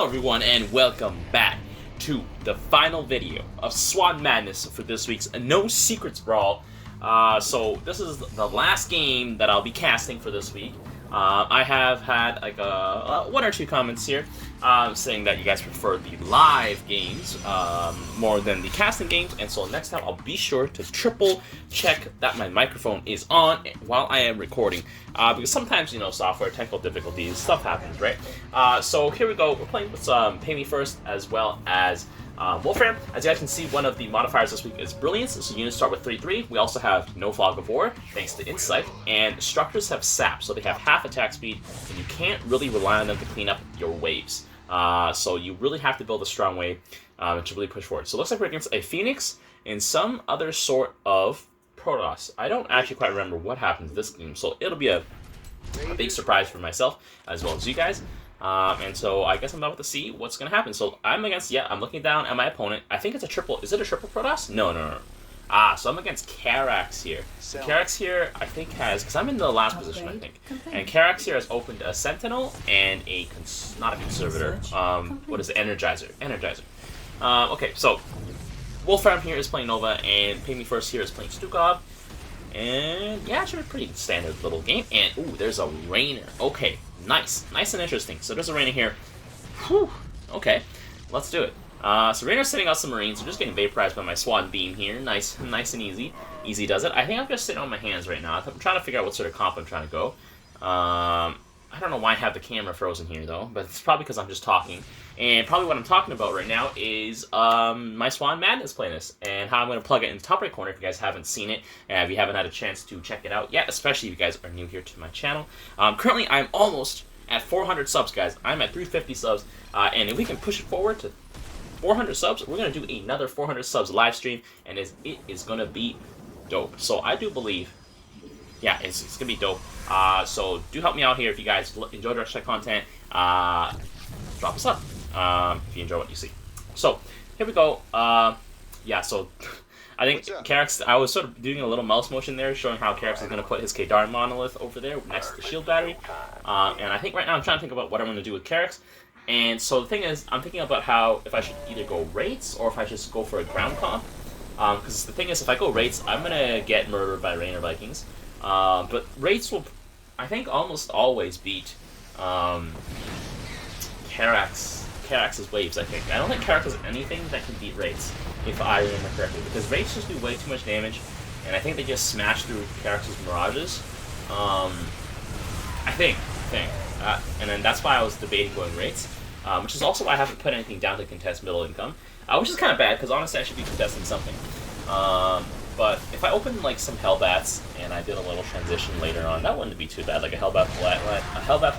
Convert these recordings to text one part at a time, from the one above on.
everyone, and welcome back to the final video of Swann Madness for this week's No Secrets Brawl. So this is the last game that I'll be casting for this week. I have had like one or two comments here saying that you guys prefer the live games more than the casting games, and so next time I'll be sure to triple check that my microphone is on while I am recording, because sometimes, you know, software technical difficulties, stuff happens, right? So here we go. We're playing with some Pay Me First as well as Wolfram. As you guys can see, one of the modifiers this week is Brilliance, so units start with 3/3. We also have no Fog of War, thanks to Insight, and structures have Sap, so they have half attack speed, and you can't really rely on them to clean up your waves. So you really have to build a strong wave to really push forward. So it looks like we're against a Phoenix and some other sort of Protoss. I don't actually quite remember what happened to this game, so it'll be a big surprise for myself as well as you guys. And so I guess I'm about to see what's going to happen. So I'm against, I'm looking down at my opponent. I think it's a triple. Is it a triple Protoss? No. So I'm against Karax here. Karax here, I think, has, because I'm in the last position, I think. And Karax here has opened a Sentinel and a, not a Conservator. What is it? Energizer. Okay, so Wolfram here is playing Nova, and Pay Me First here is playing Stukov. And yeah, it should be a pretty standard little game. And ooh, there's a Rainer. Okay, nice and interesting. So there's a Rainer here. Whew. Okay, let's do it. So Rainer's sitting out some Marines. I'm just getting vaporized by my Swann beam here. Nice and easy. Easy does it. I think I'm just sitting on my hands right now. I'm trying to figure out what sort of comp I'm trying to go. I don't know why I have the camera frozen here though, but it's probably because I'm just talking. And probably what I'm talking about right now is my Swann Madness playlist and how I'm going to plug it in the top right corner if you guys haven't seen it and if you haven't had a chance to check it out yet, especially if you guys are new here to my channel. Currently, I'm almost at 400 subs, guys. I'm at 350 subs, and if we can push it forward to 400 subs, we're going to do another 400 subs live stream, and it is going to be dope. So I do believe, yeah, it's going to be dope. So do help me out here if you guys enjoy Direct Strike content. Drop us up if you enjoy what you see. So here we go. Yeah, so I think Karax, I was sort of doing a little mouse motion there, showing how Karax is going to put his Kadar monolith over there next to the shield battery. And I think right now I'm trying to think about what I'm going to do with Karax. And so the thing is, I'm thinking about how if I should either go rates or if I just go for a ground comp. Because the thing is, if I go rates, I'm going to get murdered by Rainer Vikings. But rates will, I think, almost always beat Karax's waves, I think. I don't think Karax has anything that can beat rates, if I remember correctly. Because rates just do way too much damage, and I think they just smash through Karax's mirages. I think. And then that's why I was debating going rates. Which is also why I haven't put anything down to contest middle income. Which is kind of bad, because honestly I should be contesting something. But if I opened like some Hellbats and I did a little transition later on, that wouldn't be too bad. Like a Hellbat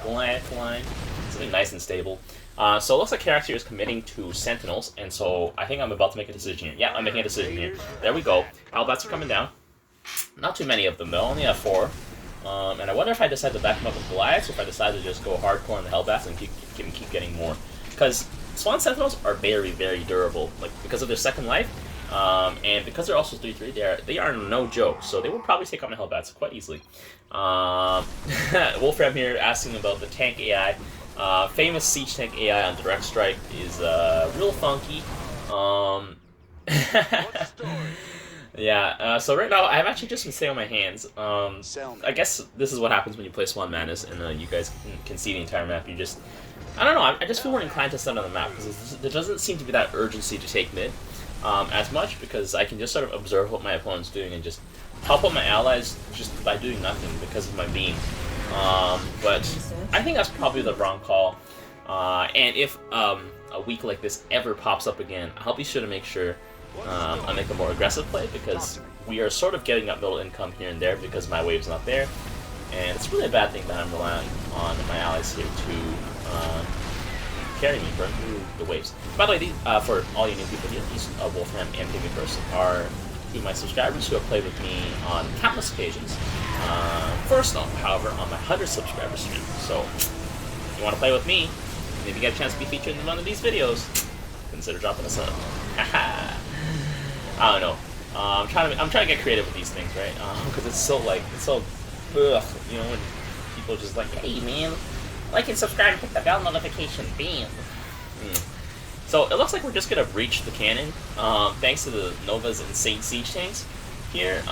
Goliath line, something nice and stable. So it looks like Karax here is committing to Sentinels, and so I think I'm about to make a decision here. Yeah, I'm making a decision here. There we go. Hellbats are coming down. Not too many of them though, only have 4. And I wonder if I decide to back them up with Goliaths, or if I decide to just go hardcore on the Hellbats and keep getting more. Because Swann Sentinels are very very like because of their second life, and because they're also 3/3, they are no joke. So they will probably take on the Hellbats quite easily. Wolfram here asking about the tank AI. Famous siege tank AI on Direct Strike is real funky. Yeah, so right now I've actually just been sitting on my hands. I guess this is what happens when you play Swann Madness and you guys can see the entire map. You just, I don't know, I just feel more inclined to stand on the map because there doesn't seem to be that urgency to take mid as much, because I can just sort of observe what my opponent's doing and just help out my allies just by doing nothing because of my beam. But I think that's probably the wrong call. And if a week like this ever pops up again, I'll be sure to make sure I make a more aggressive play, because we are sort of getting up middle income here and there because my wave's not there. And it's really a bad thing that I'm relying on my allies here to carry me through the waves. By the way, these, for all you new people here, these Wolfram and Pay Me First are two of my subscribers who have played with me on countless occasions. First off, however, on my 100 subscriber stream. So, if you want to play with me, and if you get a chance to be featured in one of these videos, consider dropping a sub. I don't know. I'm trying to get creative with these things, right? Because it's so ugh, you know, when people are just like, hey man, like and subscribe and hit the bell notification, bam. So it looks like we're just gonna breach the cannon, thanks to the Nova's insane siege tanks here.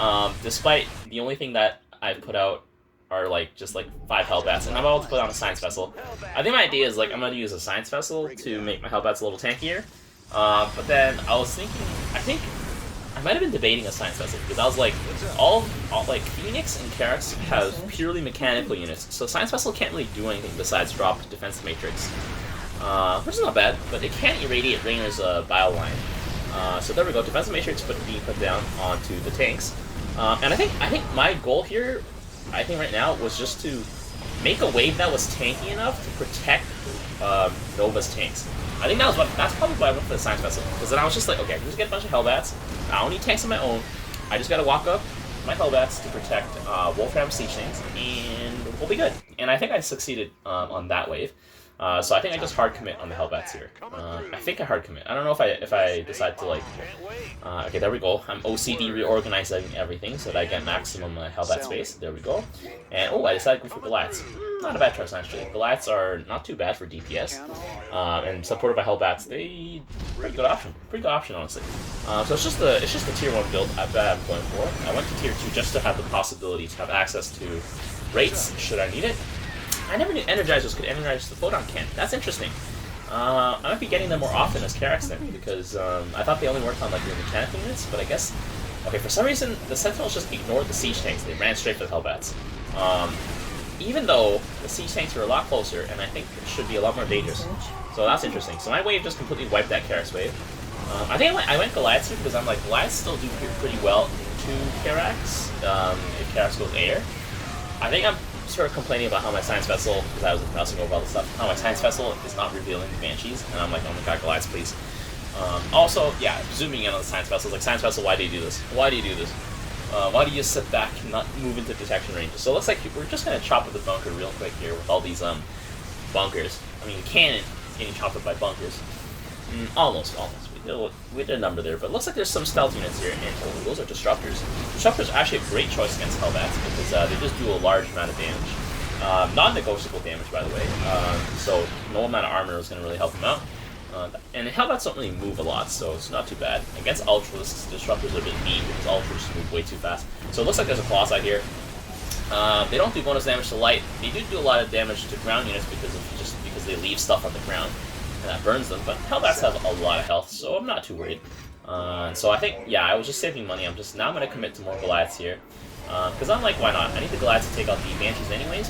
Despite the only thing that I've put out are like just like 5 Hellbats, and I'm about to put on a science vessel. I think my idea is like I'm gonna use a science vessel to make my Hellbats a little tankier. But then I was thinking, I think I might have been debating a science vessel because I was like, all like Phoenix and Karax have purely mechanical units, so science vessel can't really do anything besides drop defense matrix, which is not bad, but it can't irradiate Rainer's bio line. So there we go, defensive matrix being put down onto the tanks, and I think my goal here, I think right now, was just to make a wave that was tanky enough to protect Nova's tanks. I think that's probably why I went for the science vessel, because then I was just like, okay, I can just get a bunch of Hellbats. I don't need tanks of my own. I just gotta walk up my Hellbats to protect Wolfram siege tanks, and we'll be good. And I think I succeeded on that wave. So I think I just hard commit on the Hellbats here. I think I hard commit. I don't know if I decide to like. Okay, there we go. I'm OCD reorganizing everything so that I get maximum Hellbat space. There we go. And oh, I decided to go for Goliaths. Not a bad choice actually. Goliaths are not too bad for DPS, and supported by Hellbats, they pretty good option. Pretty good option honestly. So it's just a tier 1 build that I'm going for. I went to tier 2 just to have the possibility to have access to rates should I need it. I never knew Energizers could energize the photon cannon. That's interesting. I might be getting them more often as Karax then, because I thought they only worked on like the mechanical units, but I guess, okay, for some reason the Sentinels just ignored the siege tanks. They ran straight for the Hellbats. Even though the siege tanks are a lot closer, and I think it should be a lot more dangerous. So that's interesting. So my wave just completely wiped that Karax wave. I think I went Goliaths here because I'm like, Goliaths still do pretty well to Karax if Karax goes air. I think I'm sort of complaining about how my science vessel, because I was mousing over all this stuff, how my science vessel is not revealing the Banshees, and I'm like, oh my god, Goliaths, please. Also, yeah, zooming in on the science vessel, like, science vessel, why do you do this? Why do you do this? Why do you just sit back and not move into detection ranges? So it looks like we're just going to chop up the bunker real quick here with all these bunkers. I mean, the cannon is getting chopped up by bunkers. Almost. We did a number there, but it looks like there's some stealth units here, and oh, those are Disruptors. Disruptors are actually a great choice against Hellbats because they just do a large amount of damage. Non-negotiable damage, by the way, so no amount of armor is going to really help them out. And Hellbats don't really move a lot, so it's not too bad. Against Ultras, Disruptors are a bit mean because Ultras move way too fast. So it looks like there's a Colossi here. They don't do bonus damage to light. They do a lot of damage to ground units because they leave stuff on the ground. And that burns them, but Hellbats have a lot of health, so I'm not too worried. So I think, yeah, I was just saving money. Now I'm going to commit to more Goliaths here. Because I'm like, why not? I need the Goliaths to take out the Banshees anyways.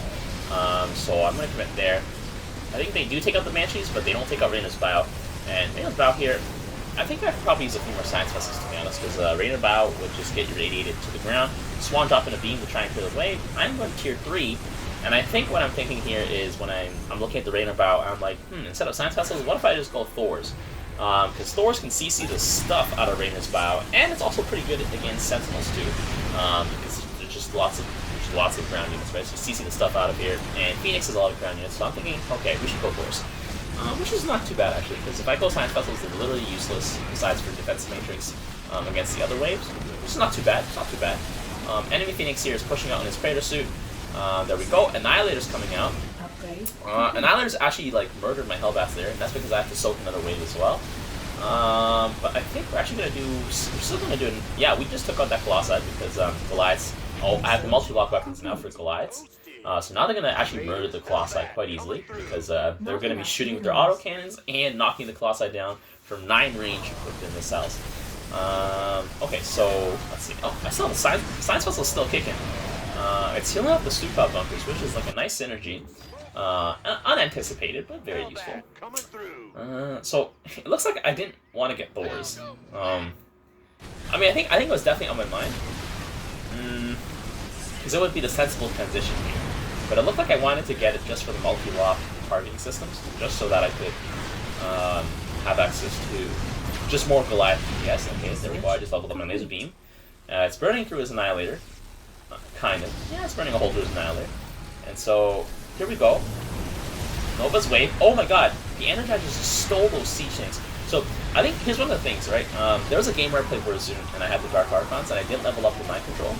So I'm going to commit there. I think they do take out the Banshees, but they don't take out Rainer's Bow. And Rainer's Bow here, I think I could probably use a few more science vessels to be honest, because Rainer Bow would just get irradiated to the ground. Swann dropping a beam to try and clear the way. I'm going to tier 3. And I think what I'm thinking here is when I'm looking at the Rainer Bow, I'm like, instead of Science Vessels, what if I just go Thors? Because Thors can CC the stuff out of Rainer's Bow, and it's also pretty good against Sentinels too, because there's just lots of ground units, right? So CC the stuff out of here, and Phoenix has a lot of ground units, so I'm thinking, okay, we should go Thors. Which is not too bad actually, because if I go Science Vessels, they're literally useless, besides for Defense Matrix against the other waves, which is not too bad, Enemy Phoenix here is pushing out in his Praetor suit. There we go. Annihilator's coming out. Annihilator's actually like murdered my Hellbats there, and that's because I have to soak another wave as well. But I think we're actually we're still gonna do it. Yeah, we just took out that Colossi because Goliaths. Oh, I have the multi-block weapons now for Goliaths. So now they're gonna actually murder the Colossi quite easily because they're gonna be shooting with their autocannons and knocking the Colossi down from 9 range with their missiles. Okay, so let's see. Oh, I saw the Science Vessel's still kicking. It's healing up the Stupa bunkers, which is like a nice synergy. Unanticipated, but very useful. So it looks like I didn't want to get Thors. I mean, I think it was definitely on my mind. Because it would be the sensible transition here. But it looked like I wanted to get it just for the multi-lock targeting systems, just so that I could have access to just more Goliath DPS. Okay, there we go. I just leveled up my laser beam. It's burning through his Annihilator. Kind of. Yeah, it's burning a hole through his Annihilator. And so, here we go. Nova's wave. Oh my god, the Energizers just stole those siege tanks. So, I think, here's one of the things, right? There was a game where I played Warzone, and I had the Dark Archons, and I didn't level up with Mind Control.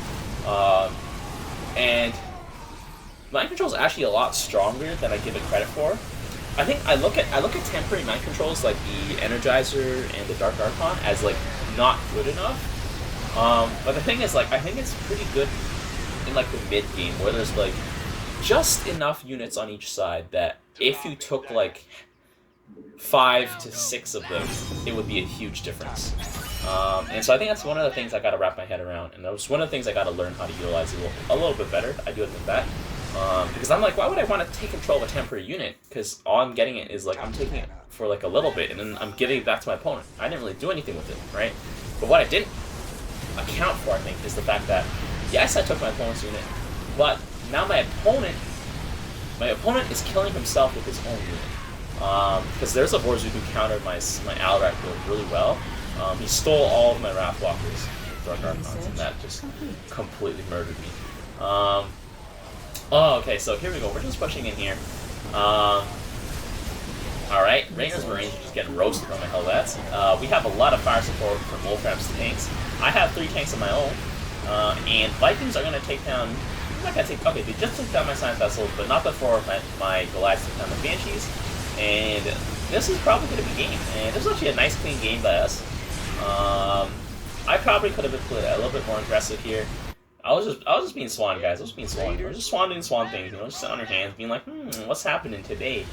And Mind Control is actually a lot stronger than I give it credit for. I think I look at temporary mind controls like the Energizer and the Dark Archon as like not good enough. But the thing is, like, I think it's pretty good in like the mid game where there's like just enough units on each side that if you took like 5 to 6 of them, it would be a huge difference. And so I think that's one of the things I got to wrap my head around, and that was one of the things I got to learn how to utilize a little bit better. I do admit that. Because I'm like, why would I want to take control of a temporary unit? Because all I'm getting it is like, I'm taking it for like a little bit, and then I'm giving it back to my opponent. I didn't really do anything with it, right? But what I didn't account for, I think, is the fact that, yes, I took my opponent's unit, but now my opponent is killing himself with his own unit. Because there's a Borzu who countered my Alarak build really well. He stole all of my Wrathwalkers, Dark Archons, and that just completely murdered me. Oh, okay, so here we go. We're just pushing in here. Alright, Rainer's Marines are just getting roasted by my Helvets. We have a lot of fire support from Wolfram's tanks. I have 3 tanks of my own. And Vikings are going to take down... I'm not going to take... Okay, they just took down my Science Vessels, but not before my Goliaths took down the Banshees. And this is probably going to be game. And this is actually a nice, clean game by us. I probably could have been a little bit more aggressive here. I was just being Swann, guys. I was being Swann. I was just Swann doing Swann things, you know, just sitting on your hands, being like, what's happening today?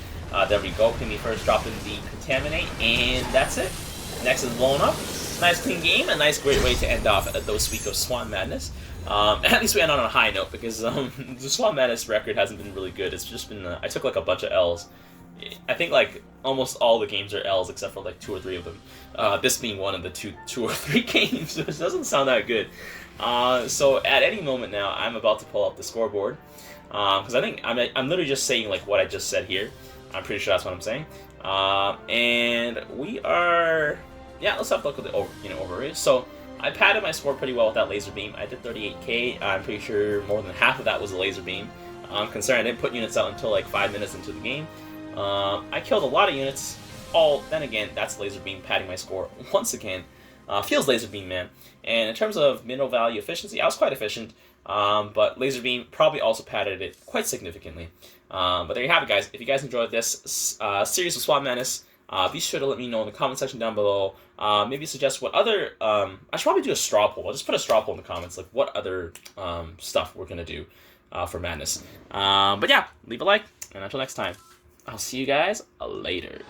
There we go. Can we first drop in the Contaminate, and that's it. Next is blown up. Nice clean game, a nice great way to end off those week of Swann Madness. At least we end on a high note, because the Swann Madness record hasn't been really good. It's just been, I took like a bunch of L's. I think like almost all the games are L's except for like 2 or 3 of them. This being one of the two or three games, which doesn't sound that good. So at any moment now, I'm about to pull up the scoreboard, because I think I'm literally just saying like what I just said here. I'm pretty sure that's what I'm saying. And we are, yeah. Let's have a look at the overview. So I padded my score pretty well with that laser beam. I did 38k. I'm pretty sure more than half of that was a laser beam. I'm concerned I didn't put units out until like 5 minutes into the game. I killed a lot of units. Then again, that's laser beam padding my score once again. Feels laser beam, man. And in terms of mineral value efficiency, I was quite efficient, but laser beam probably also padded it quite significantly. But there you have it, guys. If you guys enjoyed this series of Swann Madness, be sure to let me know in the comment section down below. Maybe suggest what other... I should probably do a straw poll. I'll just put a straw poll in the comments, like what other stuff we're going to do for Madness. But yeah, leave a like, and until next time, I'll see you guys later.